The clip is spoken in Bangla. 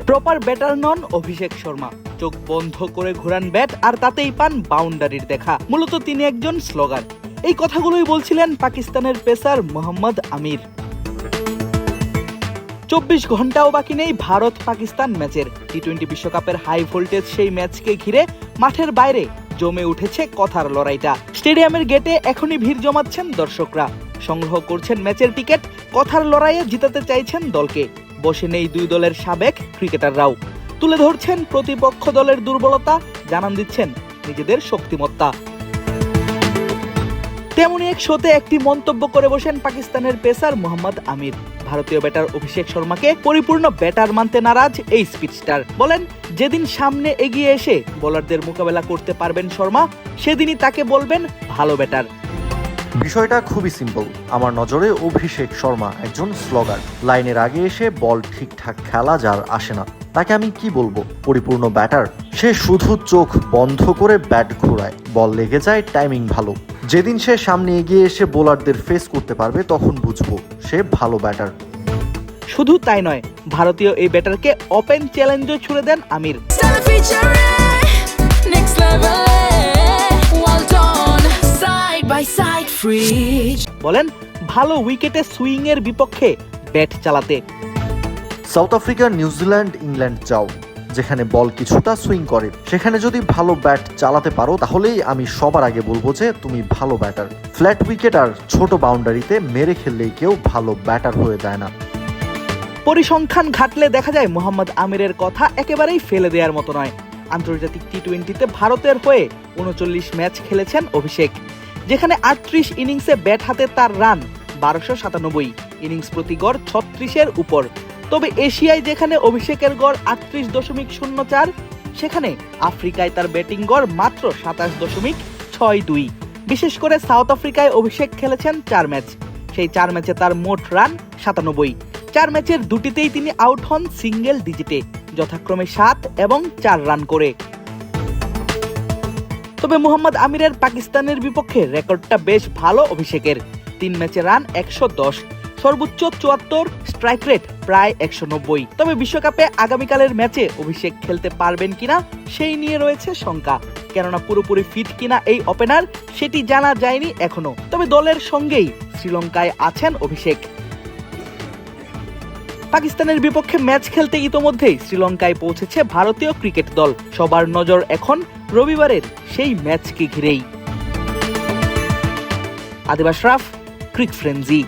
প্রপার ব্যাটার নন অভিষেক শর্মা, চোখ বন্ধ করে ঘোরান ব্যাট আর তাতেই পান বাউন্ডারির দেখা। মূলত তিনি একজন স্লোগার। এই কথাগুলোই বলছিলেন পাকিস্তানের পেসার মোহাম্মদ আমির। 24 ঘন্টাও বাকি নেই ভারত পাকিস্তান ম্যাচের। টি-20 বিশ্বকাপের হাই ভোল্টেজ সেই ম্যাচকে ঘিরে মাঠের বাইরে জমে উঠেছে কথার লড়াইটা। স্টেডিয়ামের গেটে এখনই ভিড় জমাচ্ছেন দর্শকরা, সংগ্রহ করছেন ম্যাচের টিকিট, কথার লড়াইয়ে জিতাতে চাইছেন দলকে। বসে নেই দুই দলের সাবেক ক্রিকেটাররাও, তুলে ধরছেন প্রতিপক্ষ দলের দুর্বলতা, জানান দিচ্ছেন নিজেদের শক্তিমত্তা। তেমনি এক শোতে একটি মন্তব্য করে বসেন পাকিস্তানের পেসার মোহাম্মদ আমির। ভারতীয় ব্যাটার অভিষেক শর্মাকে পরিপূর্ণ ব্যাটার মানতে নারাজ এই স্পিডস্টার। বলেন, যেদিন সামনে এগিয়ে এসে বোলারদের মোকাবেলা করতে পারবেন শর্মা, সেদিনই তাকে বলবেন ভালো ব্যাটার। বিষয়টা খুবই সিম্পল। আমার নজরে অভিষেক শর্মা একজন স্লগার। লাইনের আগে এসে বল ঠিকঠাক খেলা যার আসে না, তাকে আমি কি বলবো? পরিপূর্ণ ব্যাটার। সে শুধু চোখ বন্ধ করে ব্যাট ঘোরায়, বল লেগে যায়, টাইমিং ভালো। যেদিন সে সামনে এগিয়ে এসে বোলারদের ফেস করতে পারবে, তখন বুঝবো সে ভালো ব্যাটার। শুধু তাই নয়, ভারতীয় এই ব্যাটারকে ওপেন চ্যালেঞ্জও ছুড়ে দেন আমির। বলেন, ভালো উইকেটে সুইং এর বিপক্ষে ব্যাট চালাতে। সাউথ আফ্রিকা, নিউজিল্যান্ড, ইংল্যান্ড যাও, যেখানে বল কিছুটা সুইং করে, সেখানে যদি ভালো ব্যাট চালাতে পারো, তাহলেই আমি সবার আগে বলবো যে তুমি ভালো ব্যাটার। ফ্ল্যাট উইকেট আর ছোট বাউন্ডারিতে মেরে খেললেই কেউ ভালো ব্যাটার হয়ে যায় না। পরিসংখ্যান ঘাটলে দেখা যায় মোহাম্মদ আমিরের কথা একেবারেই ফেলে দেওয়ার মতো নয়। আন্তর্জাতিক টি-20তে ভারতের হয়ে 39 ম্যাচ খেলেছেন অভিষেক, যেখানে 38 ইনিংসে ব্যাট হাতে তার রান 1297, ইনিংস প্রতি গড় 36-এর উপর। তবে এশিয়ায় যেখানে অভিষেকের গড় 38.04, সেখানে আফ্রিকায় তার ব্যাটিং গড় মাত্র 27.62। বিশেষ করে সাউথ আফ্রিকায় অভিষেক খেলেছেন 4 ম্যাচ। সেই 4 ম্যাচে তার মোট রান 97। 4 ম্যাচের দুটিতেই তিনি আউট হন সিঙ্গেল ডিজিটে, যথাক্রমে 7 এবং 4 রান করে। তবে মোহাম্মদ আমিরের পাকিস্তানের বিপক্ষে রেকর্ডটা বেশ ভালো অভিষেকের। 3 ম্যাচে রান 110, সর্বোচ্চ 74, স্ট্রাইক রেট প্রায় 190। তবে বিশ্বকাপে আগামীকালের ম্যাচে অভিষেক খেলতে পারবেন কিনা সেই নিয়ে রয়েছে শঙ্কা, কেননা পুরোপুরি ফিট কিনা এই ওপেনার সেটি জানা যায়নি এখনো। তবে দলের সঙ্গেই শ্রীলঙ্কায় আছেন অভিষেক। পাকিস্তানের বিপক্ষে ম্যাচ খেলতে ইতোমধ্যেই শ্রীলঙ্কায় পৌঁছেছে ভারতীয় ক্রিকেট দল। সবার নজর এখন রবিবারের সেই ম্যাচকে ঘিরেই। আদিব আশরাফ, ক্রিক ফ্রেন্জি।